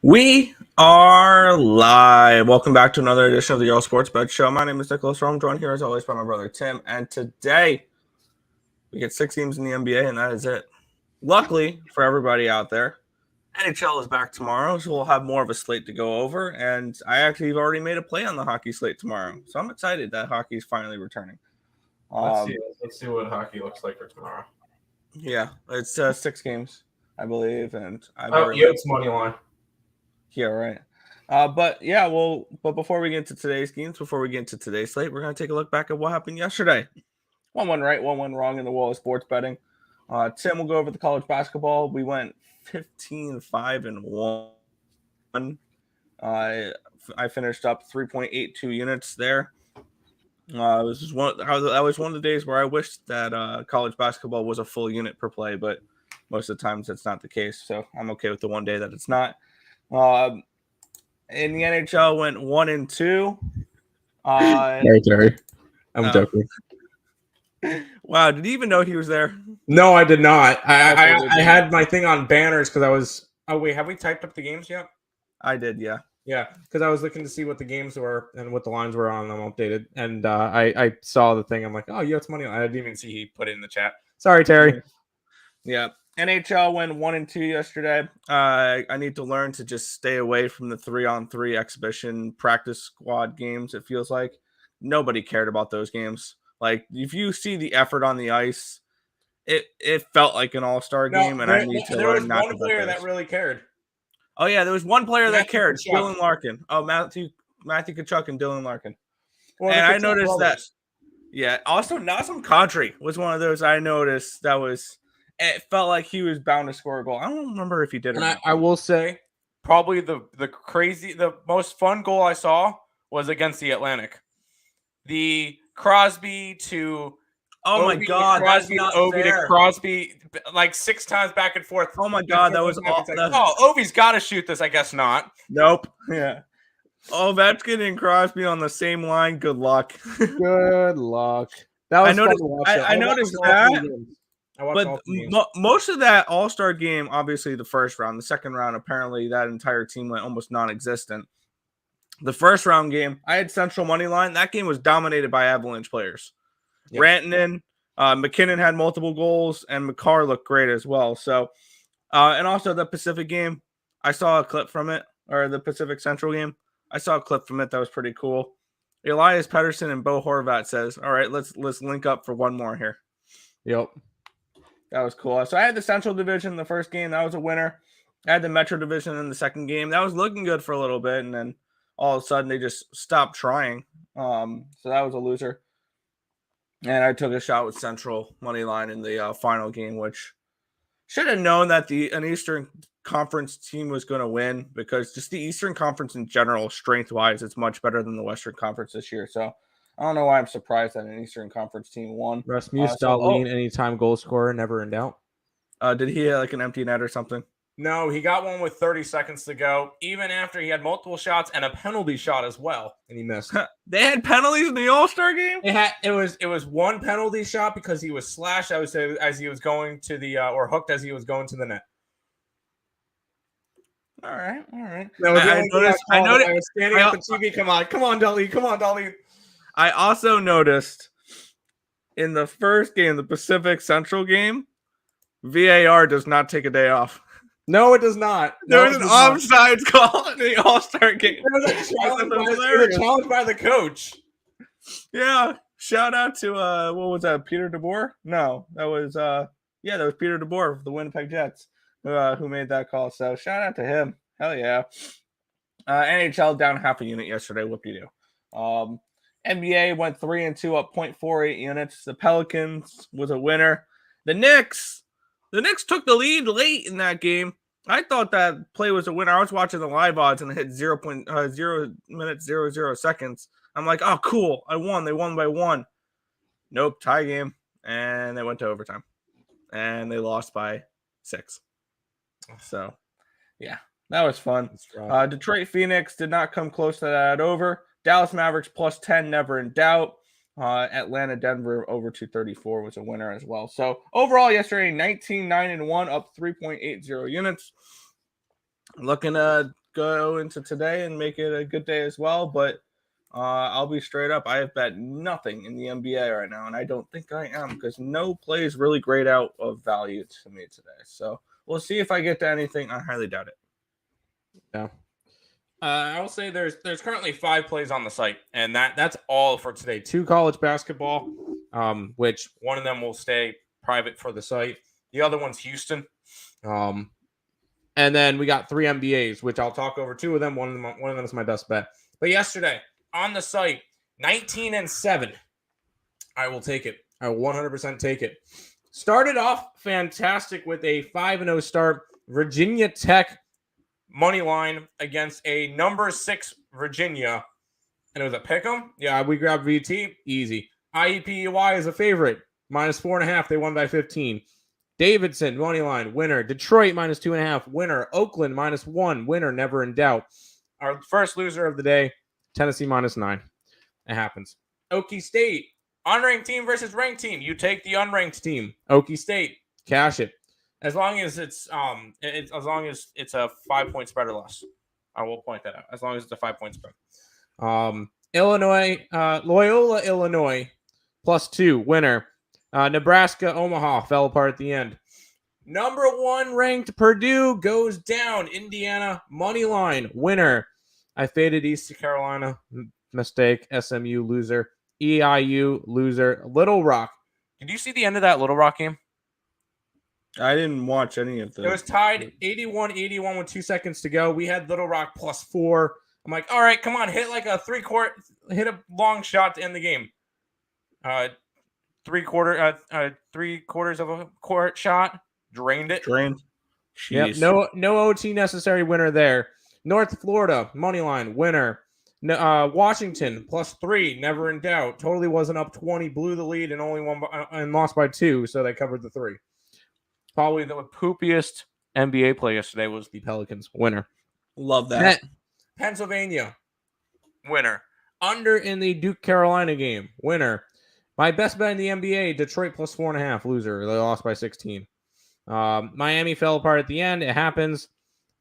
We are live. Welcome back to another edition of the Earle Sports Bet Show. My name is Nicholas Rome, joined here as always by my brother Tim. And today we get 6 games in the NBA, and that is it. Luckily for everybody out there, NHL is back tomorrow, so we'll have more of a slate to go over. And I actually have already made a play on the hockey slate tomorrow, so I'm excited that hockey is finally returning. Let's see what hockey looks like for tomorrow. Yeah, it's 6 games, I believe, and it's money line. Yeah, right. But before we get into today's games, before we get into today's slate, we're going to take a look back at what happened yesterday. 1-1 right, 1-1 wrong in the world of sports betting. Tim will go over the college basketball. We went 15-5-1. I finished up 3.82 units there. That was one of the days where I wished that college basketball was a full unit per play, but most of the times that's not the case. So I'm okay with the one day that it's not. In the NHL went 1-2. Terry. I'm joking. Wow, did you even know he was there? No, I did not. I had my thing on banners because I was. Oh wait, have we typed up the games yet? I did, yeah. Yeah, because I was looking to see what the games were and what the lines were on them updated, and I saw the thing. I'm like, oh yeah, it's money. I didn't even see he put it in the chat. Sorry, Terry. Yeah. NHL went 1-2 yesterday. I need to learn to just stay away from the 3-on-3 exhibition practice squad games. It feels like nobody cared about those games. Like if you see the effort on the ice, it felt like an all-star game, and I need to learn not to. There was one player that really cared. Oh yeah, there was one player that cared. Dylan Larkin. Oh, Matthew Tkachuk and Dylan Larkin. Well, and I noticed that. Yeah. Also, Nazem Kadri was one of those I noticed that was. It felt like he was bound to score a goal. I don't remember if he did. And I will say, probably the most fun goal I saw was against the Atlantic. The Crosby to my God, Crosby that's not Ovi fair. to Crosby like 6 times back and forth. Oh my God, that was awful. Ovi's got to shoot this. I guess not. Nope. Yeah. Ovechkin and Crosby on the same line. Good luck. Good luck. That was fun to watch. I noticed that. But most of that all-star game, obviously the first round, the second round, apparently that entire team went almost non-existent. The first round game, I had Central money line. That game was dominated by Avalanche players. Yep. Rantanen, McKinnon had multiple goals, and McCarr looked great as well. So, and also the Pacific game, I saw a clip from it, or the Pacific Central game. I saw a clip from it that was pretty cool. Elias Pettersson and Bo Horvat says, "All right, let's link up for one more here." Yep. That was cool. So I had the Central Division in the first game. That was a winner. I had the Metro Division in the second game. That was looking good for a little bit, and then all of a sudden they just stopped trying. So that was a loser. And I took a shot with Central money line in the final game, which should have known that an Eastern Conference team was going to win, because just the Eastern Conference in general, strength-wise, it's much better than the Western Conference this year. So I don't know why I'm surprised that an Eastern Conference team won. Rasmus Dahlin, anytime goal scorer, never in doubt. Did he have like an empty net or something? No, he got one with 30 seconds to go, even after he had multiple shots and a penalty shot as well, and he missed. They had penalties in the All-Star game? It was one penalty shot because he was slashed, I would say, as he was going to the or hooked as he was going to the net. All right. No, I noticed. I was standing at the TV. Come on, Dahlin. I also noticed in the first game, the Pacific Central game, VAR does not take a day off. No, it does not. There was an offsides call in the All-Star game. There was a challenge by the coach. Yeah. Shout out to what was that? Peter DeBoer? No, that was that was Peter DeBoer of the Winnipeg Jets who made that call. So shout out to him. Hell yeah. NHL down half a unit yesterday. Whoop you do. NBA went 3-2 up 0.48 units. The Pelicans was a winner. The Knicks took the lead late in that game. I thought that play was a winner. I was watching the live odds and it hit 0.0 minutes 00 seconds. I'm like, oh cool, I won. They won by 1. Nope, tie game, and they went to overtime, and they lost by 6. So, yeah, that was fun. Detroit Phoenix did not come close to that over. Dallas Mavericks +10, never in doubt. Atlanta Denver over 234 was a winner as well. So overall yesterday, 19-9-1, up 3.80 units. Looking go into today and make it a good day as well. But I'll be straight up. I have bet nothing in the NBA right now, and I don't think I am because no play is really great out of value to me today. So we'll see if I get to anything. I highly doubt it. Yeah. I will say there's currently 5 plays on the site, and that's all for today. 2 college basketball, which one of them will stay private for the site. The other one's Houston. And then we got 3 NBAs, which I'll talk over 2 of them. One of them is my best bet. But yesterday on the site, 19-7. I will take it. I will 100% take it. Started off fantastic with a 5-0 start. Virginia Tech money line against a number 6 Virginia. And it was a pick'em. Yeah, we grabbed VT. Easy. IEPUY is a favorite. -4.5. They won by 15. Davidson, money line, winner. Detroit, -2.5, winner. Oakland, -1, winner, never in doubt. Our first loser of the day, Tennessee, -9. It happens. Okie State, unranked team versus ranked team. You take the unranked team. Okie State, cash it. As long as it's a 5-point spread or less. I will point that out. As long as it's a 5-point spread. Illinois, Loyola, Illinois, +2, winner. Nebraska, Omaha fell apart at the end. Number 1 ranked Purdue goes down. Indiana, money line, winner. I faded East Carolina, mistake. SMU, loser. EIU, loser. Little Rock. Did you see the end of that Little Rock game? I didn't watch any of It was tied 81-81 with 2 seconds to go. We had Little Rock +4. I'm like, all right, come on, hit like a hit a long shot to end the game. 3/4 of a court shot, drained it. Yep. No OT necessary. Winner there. North Florida money line, winner. Washington +3, never in doubt. Totally wasn't up 20, blew the lead and only won and lost by 2, so they covered the 3. Probably the poopiest NBA play yesterday was the Pelicans, winner. Love that. Pennsylvania, winner. Under in the Duke Carolina game, winner. My best bet in the NBA, Detroit +4.5, loser. They lost by 16. Miami fell apart at the end. It happens.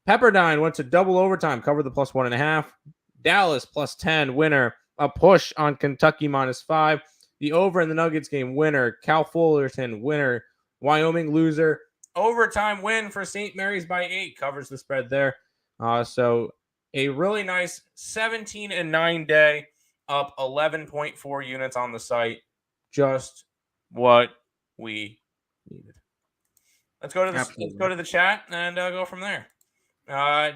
Pepperdine went to double overtime, covered the +1.5. Dallas +10, winner. A push on Kentucky -5. The over in the Nuggets game, winner. Cal Fullerton, winner. Wyoming, loser. Overtime win for St. Mary's by 8, covers the spread there. So a really nice 17-9 day, up 11.4 units on the site. Just what we needed. Let's go to the chat and go from there.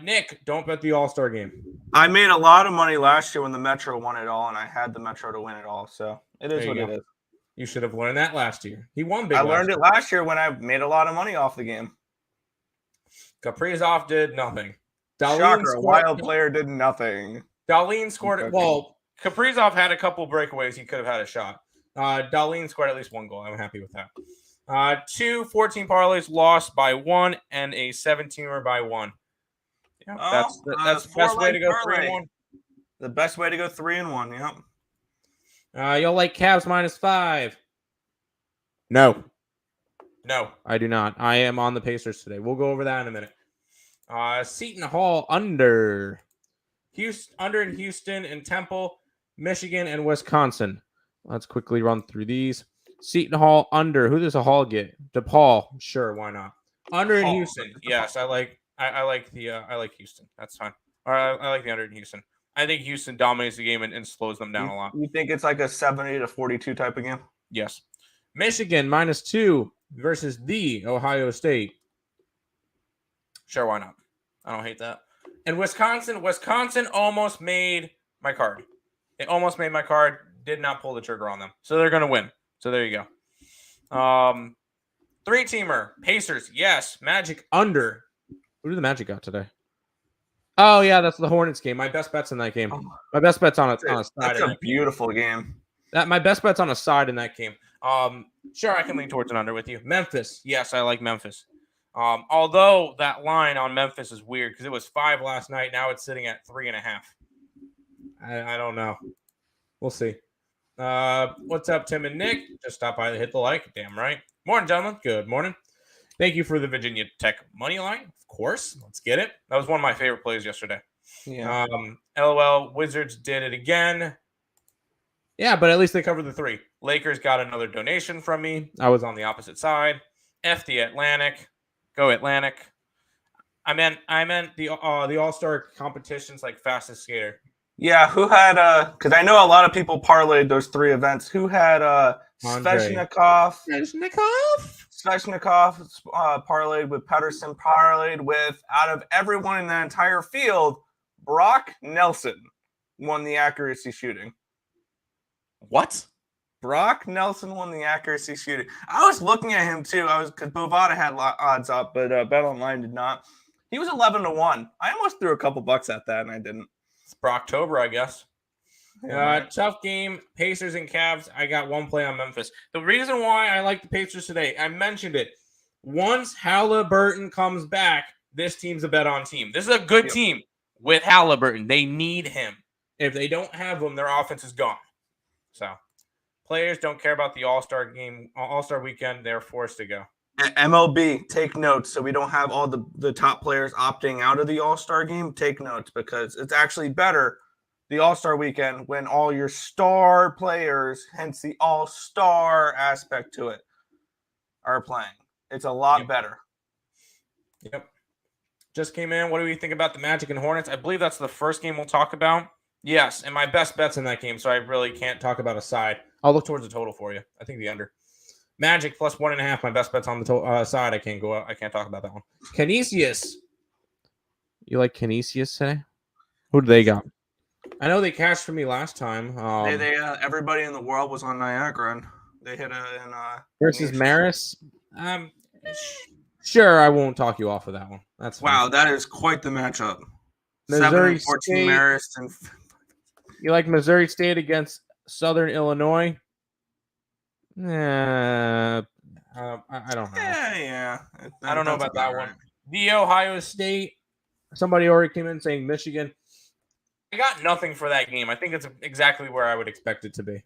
Nick, don't bet the All-Star game. I made a lot of money last year when the Metro won it all, and I had the Metro to win it all. So it is what it is. You should have learned that last year. He won big. I learned it last year when I made a lot of money off the game. Kaprizov did nothing. Shocker, a wild player did nothing. Darlene scored it. Well, Kaprizov had a couple breakaways. He could have had a shot. Darlene scored at least 1 goal. I'm happy with that. 2 14 parlays lost by 1 and a 17er by 1. Yeah, that's the best way to go 3-1. The best way to go 3-1. Yep. You'll like Cavs -5. No, I do not. I am on the Pacers today. We'll go over that in a minute. Seton Hall under. Under in Houston and Temple, Michigan, and Wisconsin. Let's quickly run through these. Seton Hall under. Who does a Hall get? DePaul. Sure, why not? Under in Houston. Yes, I like Houston. That's fine. Or I like the under in Houston. I think Houston dominates the game and slows them down a lot. You think it's like a 70-42 type of game? Yes. Michigan -2 versus the Ohio State. Sure, why not? I don't hate that. And Wisconsin almost made my card. They almost made my card. Did not pull the trigger on them. So they're going to win. So there you go. 3-teamer. Pacers. Yes. Magic under. Who did the Magic got today? Oh, yeah. That's the Hornets game. My best bet's in that game. My best bet's on a side. That's a beautiful game. My best bet's on a side in that game. Sure, I can lean towards an under with you. Memphis. Yes, I like Memphis. Although that line on Memphis is weird because it was 5 last night. Now it's sitting at 3.5. I don't know. We'll see. What's up, Tim and Nick? Just stop by to hit the like. Damn right. Morning, gentlemen. Good morning. Thank you for the Virginia Tech money line. Of course. Let's get it. That was one of my favorite plays yesterday. Yeah. LOL, Wizards did it again. Yeah, but at least they covered the 3. Lakers got another donation from me. I was on the opposite side. F the Atlantic. Go Atlantic. I meant the All-Star competitions like fastest skater. Yeah, who had because I know a lot of people parlayed those 3 events. Who had Svechnikov parlayed with Pedersen, parlayed with, out of everyone in the entire field, Brock Nelson won the accuracy shooting. What? Brock Nelson won the accuracy shooting. I was looking at him too. Because Bovada had odds up, but BetOnline did not. He was 11-1. I almost threw a couple bucks at that, and I didn't. It's Brocktober, I guess. Tough game. Pacers and Cavs. I got 1 play on Memphis. The reason why I like the Pacers today, I mentioned it. Once Halliburton comes back, this team's a bet on team. This is a good team with Halliburton. They need him. If they don't have him, their offense is gone. So, players don't care about the All-Star game, All-Star weekend. They're forced to go. MLB, take notes so we don't have all the top players opting out of the All-Star game. Take notes because it's actually better the All-Star weekend when all your star players, hence the All-Star aspect to it, are playing. It's a lot better. Yep. Just came in. What do we think about the Magic and Hornets? I believe that's the first game we'll talk about. Yes, and my best bet's in that game, so I really can't talk about a side. I'll look towards the total for you. I think the under. Magic plus 1.5. My best bet's on the side. I can't go out. I can't talk about that one. Canisius. You like Canisius today? Who do they got? I know they cashed for me last time. They everybody in the world was on Niagara, and they hit versus Maris. Sure, I won't talk you off of that one. That's fine. Wow. That is quite the matchup. Missouri 7-14 State. Marist and You like Missouri State against Southern Illinois? I don't know. Yeah. I don't know about that one. The Ohio State. Somebody already came in saying Michigan. I got nothing for that game. I think it's exactly where I would expect it to be.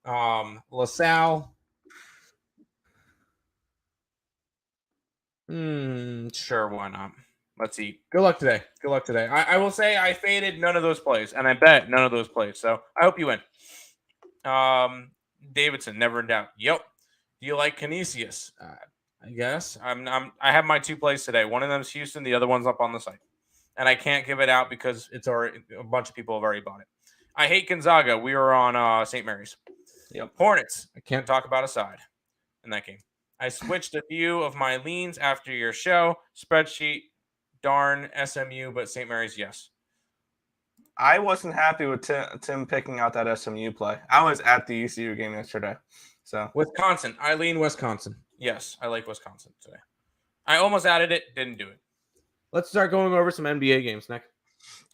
LaSalle. Sure, why not? Let's see. Good luck today. I will say I faded none of those plays, and I bet none of those plays. So I hope you win. Davidson, never in doubt. Yep. Do you like Canisius? I guess. I have my 2 plays today. One of them is Houston. The other one's up on the site. And I can't give it out because it's already a bunch of people have already bought it. I hate Gonzaga. We were on St. Mary's. Yep. Hornets. I can't talk about a side in that game. I switched a few of my leans after your show. Spreadsheet, darn SMU, but St. Mary's, yes. I wasn't happy with Tim picking out that SMU play. I was at the ECU game yesterday. So Wisconsin. I lean Wisconsin. Yes, I like Wisconsin today. I almost added it, didn't do it. Let's start going over some NBA games, Nick.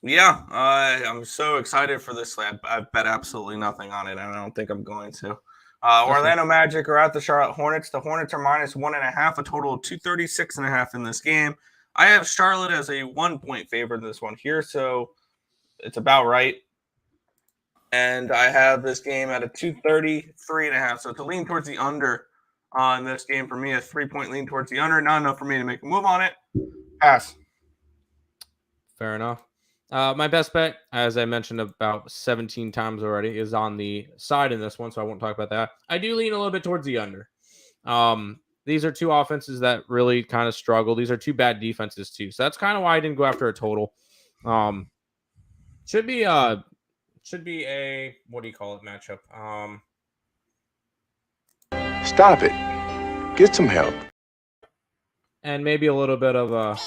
Yeah, I'm so excited for this slab. I bet absolutely nothing on it, and I don't think I'm going to. Orlando Magic are at the Charlotte Hornets. The Hornets are minus 1.5, a total of 236.5 in this game. I have Charlotte as a 1-point favorite in this one here, so it's about right. And I have this game at a 233.5, so to lean towards the under on this game for me, a 3-point lean towards the under, not enough for me to make a move on it. Pass. Fair enough. My best bet, as I mentioned about 17 times already, is on the side in this one, so I won't talk about that. I do lean a little bit towards the under. These are 2 offenses that really kind of struggle. These are 2 bad defenses too, so that's kind of why I didn't go after a total. Should be a what do you call it matchup? Stop it. Get some help. And maybe a little bit of a.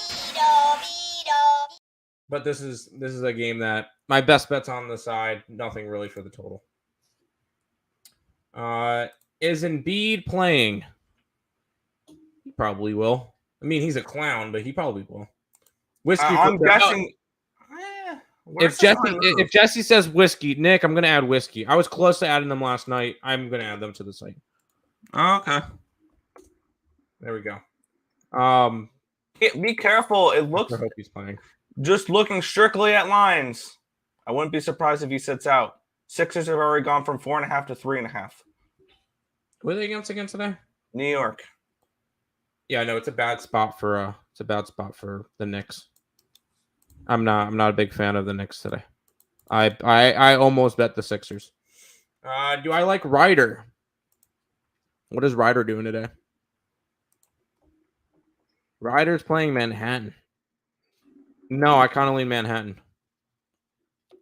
But this is a game that my best bet's on the side. Nothing really for the total. Is Embiid playing? He probably will. I mean, he's a clown, but he probably will. Whiskey. I'm guessing. If Jesse says whiskey, Nick, I'm gonna add whiskey. I was close to adding them last night. I'm gonna add them to the site. Oh, okay. There we go. Be careful. It looks. I hope he's playing. Just looking strictly at lines, I wouldn't be surprised if he sits out. Sixers have already gone from 4.5 to 3.5. Who are they against again today? New York. Yeah, I know it's a bad spot for the Knicks. I'm not a big fan of the Knicks today. I almost bet the Sixers. Do I like Ryder? What is Ryder doing today? Ryder's playing Manhattan. No, I kind of lean Manhattan,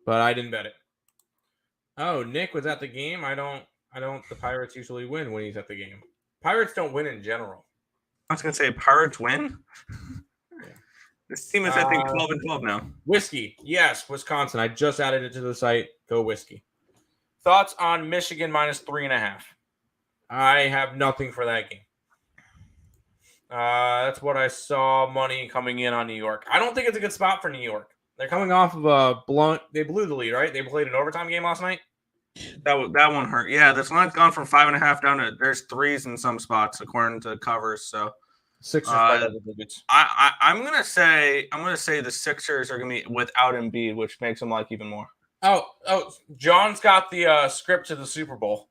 but I didn't bet it. Oh, Nick was at the game. I don't. The Pirates usually win when he's at the game. Pirates don't win in general. I was gonna say Pirates win. Yeah. This team is, I think, 12-12 now. Whiskey, yes, Wisconsin. I just added it to the site. Go Whiskey. Thoughts on Michigan minus 3.5? I have nothing for that game. That's what I saw. Money coming in on New York. I don't think it's a good spot for New York. They're coming off of a blunt. They blew the lead, right? They played an overtime game last night. That one hurt. Yeah, this line's gone from 5.5 down to there's 3s in some spots according to covers. So Sixers. I'm gonna say the Sixers are gonna be without Embiid, which makes them like even more. Oh, John's got the script to the Super Bowl.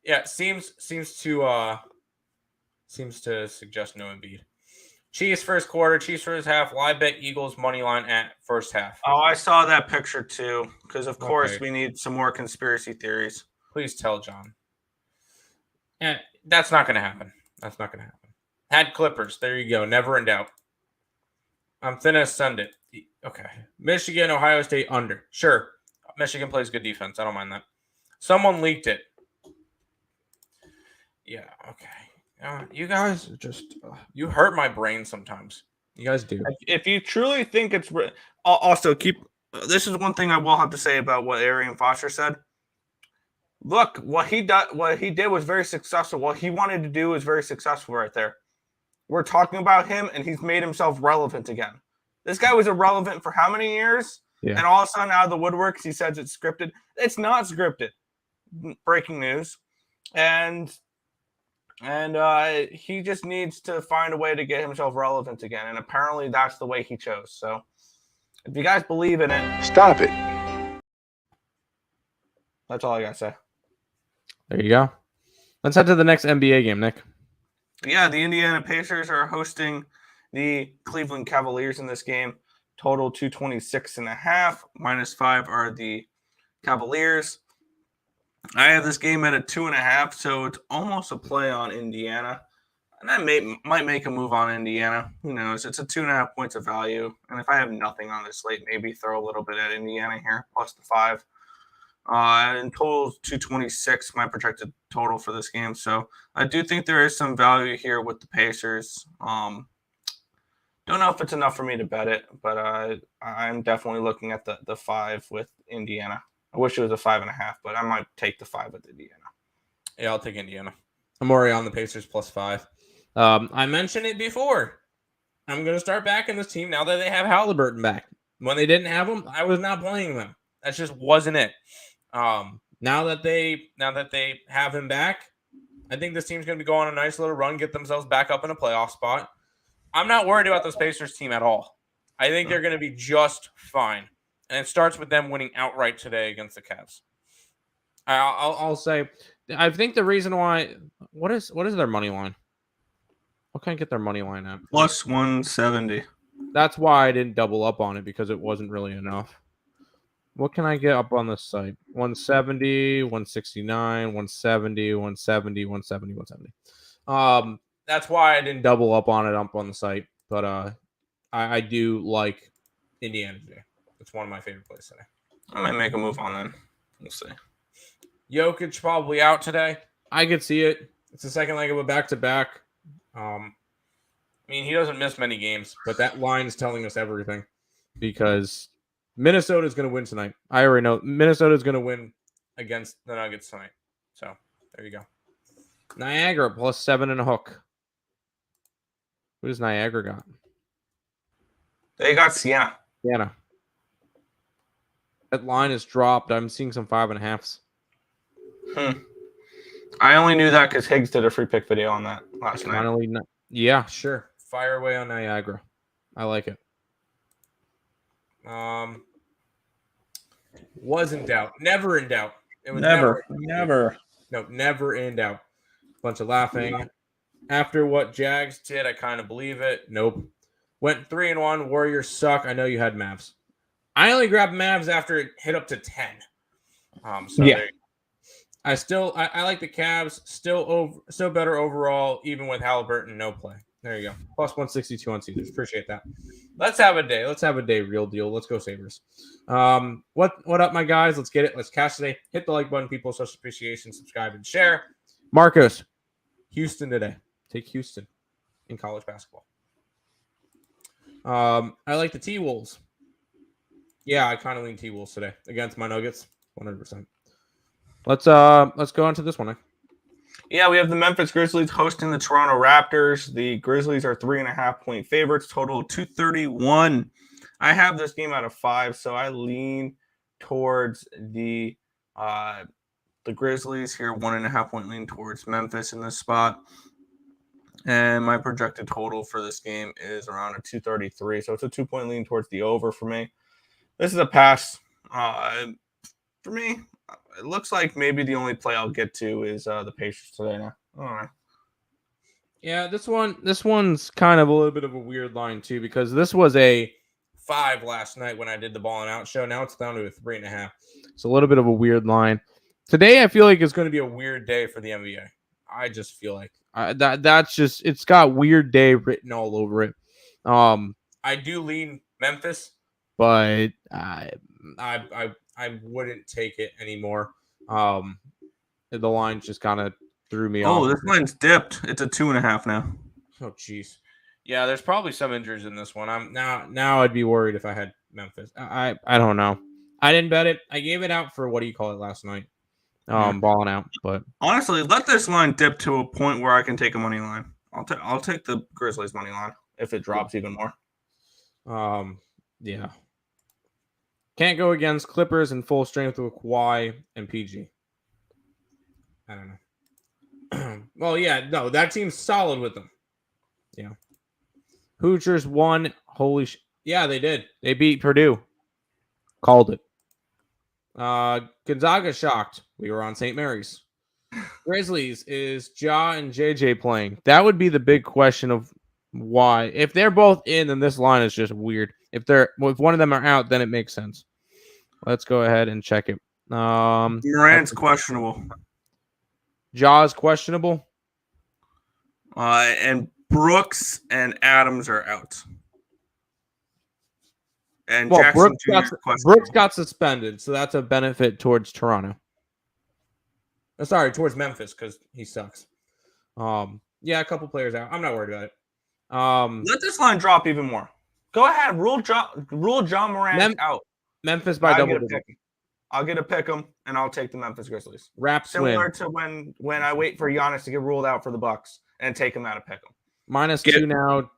Yeah, seems to suggest no Embiid. Chiefs first quarter, Chiefs first half. Live bet Eagles money line at first half. Oh, I saw that picture too. Because of course we need some more conspiracy theories. Please tell John. Yeah, that's not going to happen. Had Clippers. There you go. Never in doubt. I'm thin as Sunday. Okay. Michigan, Ohio State under. Sure. Michigan plays good defense. I don't mind that. Someone leaked it. Yeah. Okay. You guys just you hurt my brain sometimes. You guys do. If you truly think it's also keep. This is one thing I will have to say about what Arian Foster said. Look, what he did was very successful. What he wanted to do was very successful right there. We're talking about him, and he's made himself relevant again. This guy was irrelevant for how many years? Yeah. And all of a sudden, out of the woodworks, he says it's scripted. It's not scripted. Breaking news. And he just needs to find a way to get himself relevant again. And apparently that's the way he chose. So if you guys believe in it, stop it. That's all I got to say. There you go. Let's head to the next NBA game, Nick. Yeah, the Indiana Pacers are hosting the Cleveland Cavaliers in this game. Total 226.5. -5 are the Cavaliers. I have this game at a 2.5, so it's almost a play on Indiana. And I might make a move on Indiana. Who knows? It's a 2.5 points of value. And if I have nothing on this slate, maybe throw a little bit at Indiana here, plus the 5. In total, 226, my projected total for this game. So I do think there is some value here with the Pacers. Don't know if it's enough for me to bet it, but I'm definitely looking at the 5 with Indiana. I wish it was a 5.5, but I might take the 5 with Indiana. Yeah, I'll take Indiana. I'm already on the Pacers plus 5. I mentioned it before. I'm going to start backing this team now that they have Halliburton back. When they didn't have him, I was not playing them. That just wasn't it. Now that they have him back, I think this team's going to be going on a nice little run, get themselves back up in a playoff spot. I'm not worried about this Pacers team at all. I think they're going to be just fine. And it starts with them winning outright today against the Cavs. I'll say, I think the reason why, what is their money line? What can I get their money line at? Plus 170. That's why I didn't double up on it, because it wasn't really enough. What can I get up on this site? 170, 169, 170, 170, 170, 170. That's why I didn't double up on it up on the site. But I do like Indiana today. It's one of my favorite plays today. I might make a move on then. We'll see. Jokic probably out today. I could see it. It's the second leg of a back-to-back. I mean, he doesn't miss many games, but that line's telling us everything, because Minnesota's going to win tonight. I already know Minnesota's going to win against the Nuggets tonight. So there you go. Niagara plus 7.5. Who does Niagara got? They got Siena. Siena. That line is dropped. I'm seeing some 5.5s. I only knew that because Higgs did a free pick video on that last night. Yeah, sure. Fire away on Niagara. I like it. Was in doubt. Never in doubt. It was never. No, never in doubt. Bunch of laughing. After what Jags did, I kind of believe it. Nope. Went 3-1. Warriors suck. I know you had Mavs. I only grabbed Mavs after it hit up to 10. There I like the Cavs. Still better overall, even with Halliburton no play. There you go. Plus 162 on Caesars. Appreciate that. Let's have a day. Real deal. Let's go Sabres. What up, my guys? Let's get it. Let's cash today. Hit the like button, people. Social appreciation. Subscribe and share. Marcos, Houston today. Take Houston in college basketball. I like the T-Wolves. Yeah, I kind of lean T-Wolves today against my Nuggets. 100%. Let's go on to this one. Yeah, we have the Memphis Grizzlies hosting the Toronto Raptors. The Grizzlies are 3.5-point favorites, total 231. I have this game out of 5, so I lean towards the Grizzlies here. 1.5-point lean towards Memphis in this spot. And my projected total for this game is around a 233. So it's a 2-point lean towards the over for me. This is a pass. For me, it looks like maybe the only play I'll get to is the Pacers today now. All right. Yeah, this one's kind of a little bit of a weird line too, because this was a 5 last night when I did the ball and out show. Now it's down to a 3.5. It's a little bit of a weird line. Today, I feel like it's going to be a weird day for the NBA. I just feel like that's just, it's got weird day written all over it. I do lean Memphis, but I wouldn't take it anymore. The line just kind of threw me off. Oh, this line's dipped. It's a 2.5 now. Oh, jeez. Yeah, there's probably some injuries in this one. I'm now I'd be worried if I had Memphis. I don't know. I didn't bet it. I gave it out for last night. Balling out, but honestly, let this line dip to a point where I can take a money line. I'll take the Grizzlies money line if it drops even more. Yeah. Can't go against Clippers in full strength with Kawhi and PG. I don't know. Well, yeah, no, that team's solid with them. Yeah. Hoosiers won. Holy yeah, they did. They beat Purdue. Called it. Gonzaga shocked. We were on St. Mary's. Grizzlies, is Ja and JJ playing? That would be the big question of why. If they're both in, then this line is just weird. If one of them are out, then it makes sense. Let's go ahead and check it. Morant's questionable. Ja's questionable. And Brooks and Adams are out. And Jackson Brooks got suspended, so that's a benefit towards Toronto. Sorry, towards Memphis because he sucks. Yeah, a couple players out. I'm not worried about it. Let this line drop even more. Go ahead, rule John Morant out. Memphis by double digits. I'll get a pick 'em, and I'll take the Memphis Grizzlies. Raps Similar win. to when I wait for Giannis to get ruled out for the Bucks and take him out of pick 'em. -2 now.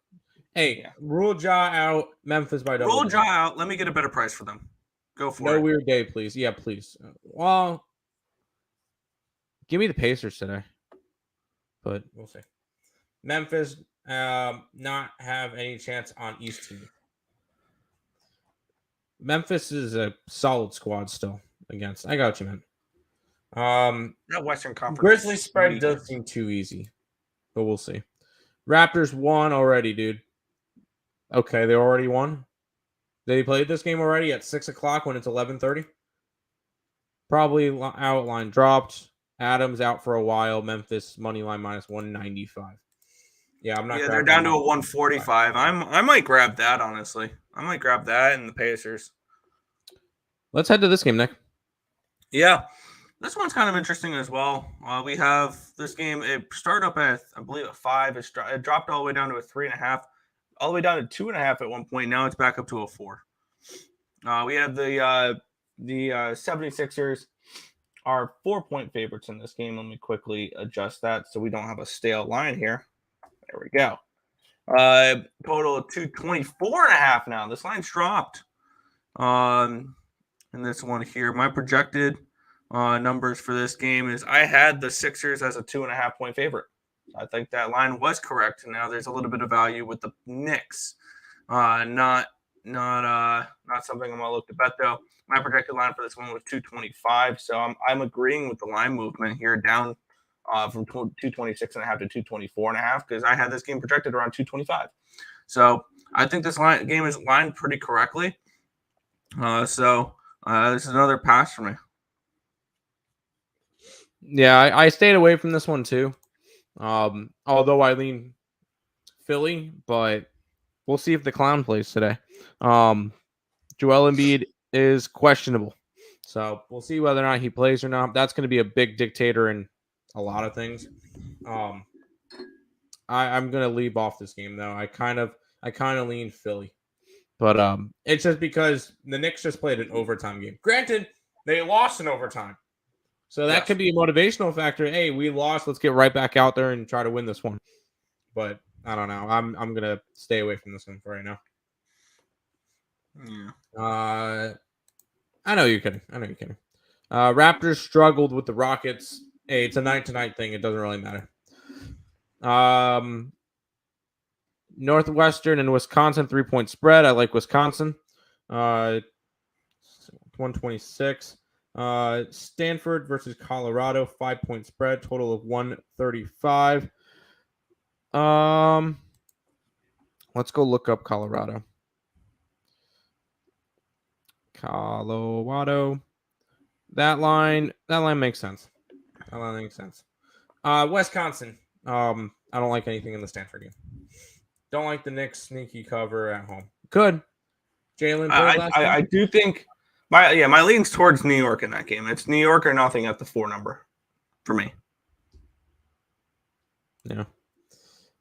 Hey, yeah. Rule Ja out. Memphis by double. Rule Ja out. Let me get a better price for them. Go for it. No weird day, please. Yeah, please. Well, give me the Pacers today, but we'll see. Memphis not have any chance on East team. Memphis is a solid squad still against. I got you, man. That Western Conference Grizzlies spread does seem too easy, but we'll see. Raptors won already, dude. Okay, they already won. They played this game already at 6:00 when it's 11:30. Probably outline dropped. Adams out for a while. Memphis money line -195. Yeah, I'm not. Yeah, they're down to a 145. I might grab that, honestly. I might grab that and the Pacers. Let's head to this game, Nick. Yeah, this one's kind of interesting as well. We have this game. It started up at, I believe, a 5. It dropped all the way down to a 3.5, all the way down to 2.5 at one point. Now it's back up to a 4. We have the 76ers are 4-point favorites in this game. Let me quickly adjust that so we don't have a stale line here. There we go. Total of 224.5 now. This line's dropped. In this one here, my projected numbers for this game is I had the Sixers as a 2.5-point favorite. I think that line was correct. Now there's a little bit of value with the Knicks. Not something I'm gonna look to bet though. My projected line for this one was 225. So I'm agreeing with the line movement here down from 226.5 to 224.5 because I had this game projected around 225. So I think this game is lined pretty correctly. So this is another pass for me. Yeah, I stayed away from this one too. Although I lean Philly, but we'll see if the clown plays today. Joel Embiid is questionable, so we'll see whether or not he plays or not. That's going to be a big dictator in a lot of things. I'm going to leave off this game though. I kind of lean Philly, but it's just because the Knicks just played an overtime game. Granted, they lost in overtime, so that could be a motivational factor. Hey, we lost. Let's get right back out there and try to win this one. But I don't know. I'm going to stay away from this one for right now. Yeah. I know you're kidding. Raptors struggled with the Rockets. Hey, it's a night-to-night thing. It doesn't really matter. Northwestern and Wisconsin 3-point spread. I like Wisconsin. 126. Stanford versus Colorado 5-point spread. Total of 135. Let's go look up Colorado. That line makes sense. Wisconsin. I don't like anything in the Stanford game. Don't like the Knicks sneaky cover at home. Good. Jalen. I do think my lean's towards New York in that game. It's New York or nothing at the 4 number for me. Yeah.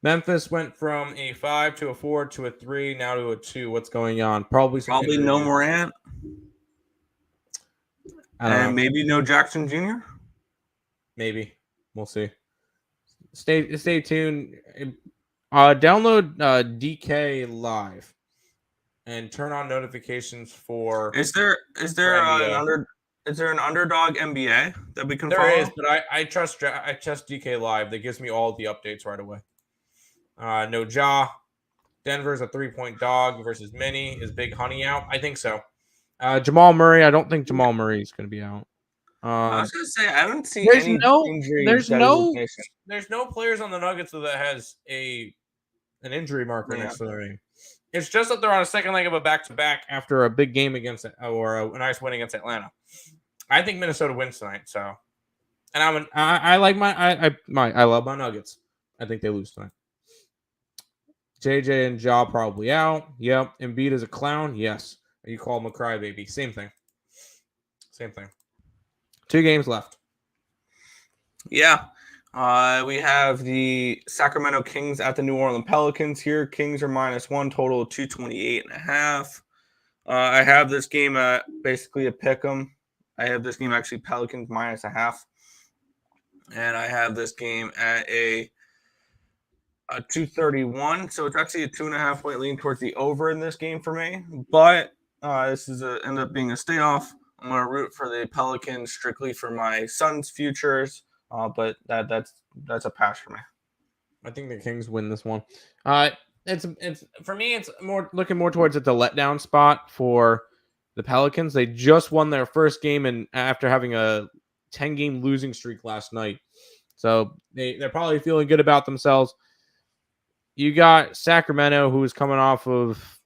Memphis went from a 5 to a 4 to a 3, now to a 2. What's going on? Probably no Morant. And maybe no Jackson Jr. Maybe. We'll see. Stay tuned. Download DK Live and turn on notifications for. Is there an underdog NBA that we can follow? There is, but I trust DK Live. That gives me all the updates right away. No Ja. Denver's a 3-point dog versus Mini. Is Big Honey out? I think so. Jamal Murray. I don't think Jamal Murray is going to be out. I was going to say I don't see any injuries. There's no players on the Nuggets that has an injury marker next to their name. It's just that they're on a second leg of a back-to-back after a big game against or a nice win against Atlanta. I think Minnesota wins tonight. So, and I love my Nuggets. I think they lose tonight. JJ and Ja probably out. Yep. Embiid is a clown. Yes. You call him a crybaby. Same thing. 2 games left. Yeah. We have the Sacramento Kings at the New Orleans Pelicans here. Kings are -1, total of 228.5. I have this game at basically a pick 'em. I have this game actually Pelicans -0.5. And I have this game at a 231. So it's actually a 2.5 point lean towards the over in this game for me. But this is end up being a stay off. I'm going to root for the Pelicans strictly for my son's futures. But that's a pass for me. I think the Kings win this one. It's for me. It's looking more towards it's a letdown spot for the Pelicans. They just won their first game and after having a 10-game losing streak last night, so they're probably feeling good about themselves. You got Sacramento, who is coming off of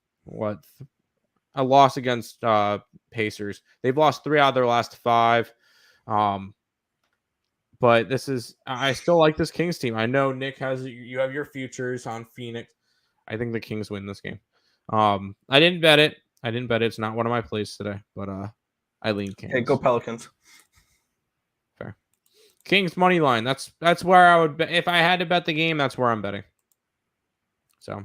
a loss against Pacers. They've lost 3 out of their last 5. But I still like this Kings team. I know Nick you have your futures on Phoenix. I think the Kings win this game. I didn't bet it. It's not one of my plays today, but I lean Kings. Hey, go Pelicans. Fair. Kings money line. That's where I would bet. If I had to bet the game, that's where I'm betting. So,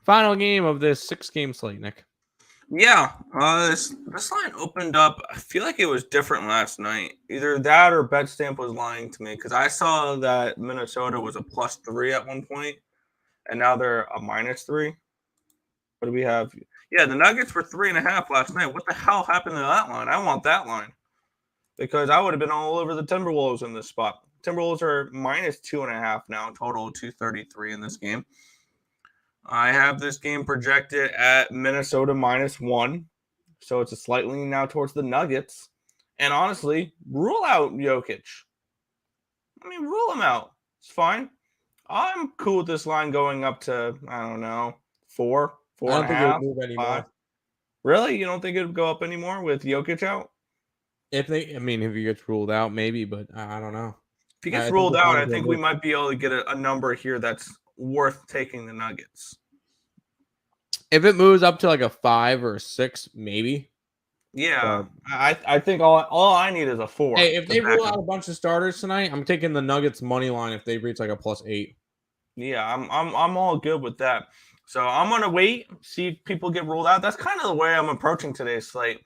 final game of this 6-game slate, Nick. Yeah, this line opened up. I feel like it was different last night. Either that or BetStamp was lying to me because I saw that Minnesota was a +3 at one point, and now they're a -3. What do we have? Yeah, the Nuggets were 3.5 last night. What the hell happened to that line? I want that line because I would have been all over the Timberwolves in this spot. Timberwolves are -2.5 now, total 233 in this game. I have this game projected at Minnesota -1. So it's a slight lean now towards the Nuggets. And honestly, rule out Jokic. I mean, rule him out. It's fine. I'm cool with this line going up to, I don't know, 4, I 4 don't and a think it would half, move anymore. 5. Really? You don't think it would go up anymore with Jokic out? If he gets ruled out, maybe, but I don't know. If he gets I think ruled this out, line's I gonna think we move. might be able to get a number here that's worth taking the Nuggets. If it moves up to like a 5 or a 6, maybe. Yeah, I think all I need is a 4. Hey, if to they back rule up. out a bunch of starters tonight, I'm taking the Nuggets money line if they reach like a +8. Yeah, I'm all good with that. So I'm gonna wait, see if people get ruled out. That's kind of the way I'm approaching today's slate.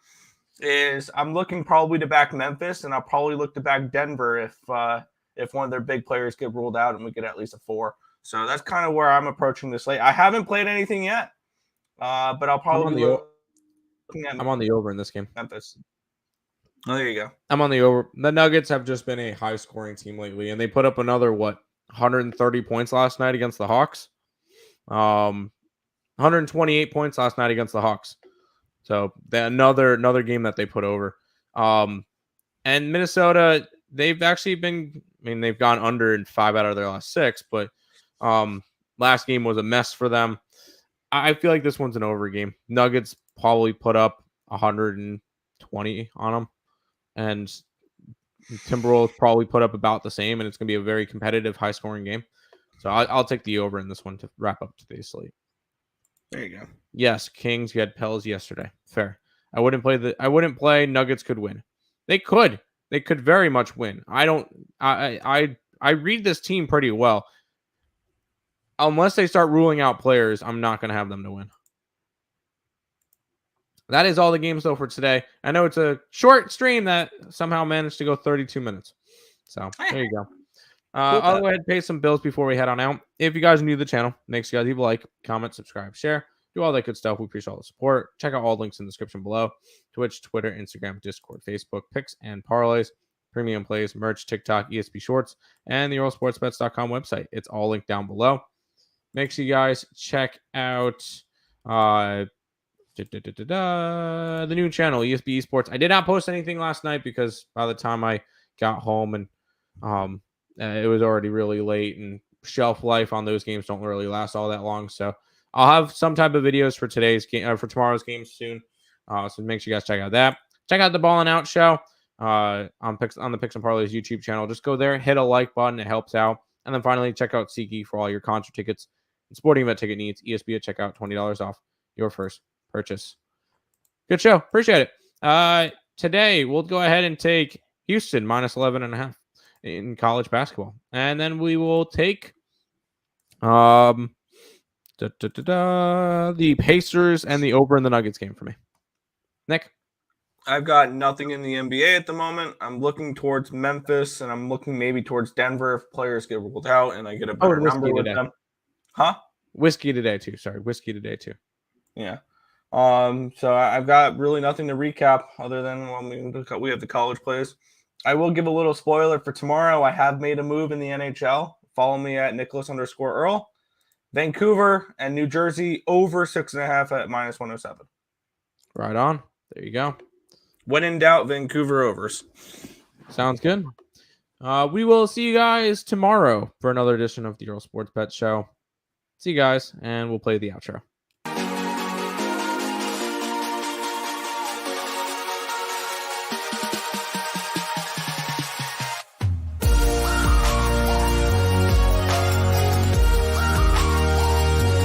Is I'm looking probably to back Memphis, and I'll probably look to back Denver if one of their big players get ruled out and we get at least a 4. So that's kind of where I'm approaching this slate. I haven't played anything yet, but I'll probably be looking at I'm on the over in this game. Memphis. Oh, there you go. I'm on the over. The Nuggets have just been a high scoring team lately, and they put up another 130 points last night against the Hawks. 128 points last night against the Hawks. So another game that they put over. And Minnesota, they've actually been. They've gone under in 5 out of their last 6, but last game was a mess for them. I feel like this one's an over game. Nuggets probably put up 120 on them, and Timberwolves probably put up about the same, and it's going to be a very competitive, high-scoring game. So I'll take the over in this one to wrap up today's slate. There you go. Yes, Kings. You had Pels yesterday. Fair. I wouldn't play. Nuggets could win. They could. They could very much win. I read this team pretty well. Unless they start ruling out players, I'm not going to have them to win. That is all the games, though, for today. I know it's a short stream that somehow managed to go 32 minutes. So, there you go. I'll go ahead and pay some bills before we head on out. If you guys are new to the channel, make sure you guys leave a like, comment, subscribe, share, do all that good stuff. We appreciate all the support. Check out all the links in the description below. Twitch, Twitter, Instagram, Discord, Facebook, picks and parlays, premium plays, merch, TikTok, ESP Shorts, and the EarleSportsBets.com website. It's all linked down below. Make sure you guys check out the new channel, ESB Esports. I did not post anything last night because by the time I got home and it was already really late, and shelf life on those games don't really last all that long. So I'll have some type of videos for today's game, for tomorrow's game soon. So make sure you guys check out that. Check out the Ballin' Out Show on the Picks and Parlays YouTube channel. Just go there, hit a like button. It helps out. And then finally, check out SeatGeek for all your concert tickets and sporting event ticket needs. ESB at checkout, $20 off your first purchase. Good show. Appreciate it. Today, we'll go ahead and take Houston minus 11.5 in college basketball. And then we will take the Pacers and the over in the Nuggets game for me. Nick? I've got nothing in the NBA at the moment. I'm looking towards Memphis, and I'm looking maybe towards Denver if players get ruled out and I get a better number with them. Huh? Whiskey today too. Sorry, whiskey today too. Yeah. So I've got really nothing to recap other than we have the college plays. I will give a little spoiler for tomorrow. I have made a move in the NHL. Follow me at Nicholas_Earle. Vancouver and New Jersey over 6.5 at minus 107. Right on. There you go. When in doubt, Vancouver overs. Sounds good. We will see you guys tomorrow for another edition of the Earle Sports Bet Show. See you guys, and we'll play the outro.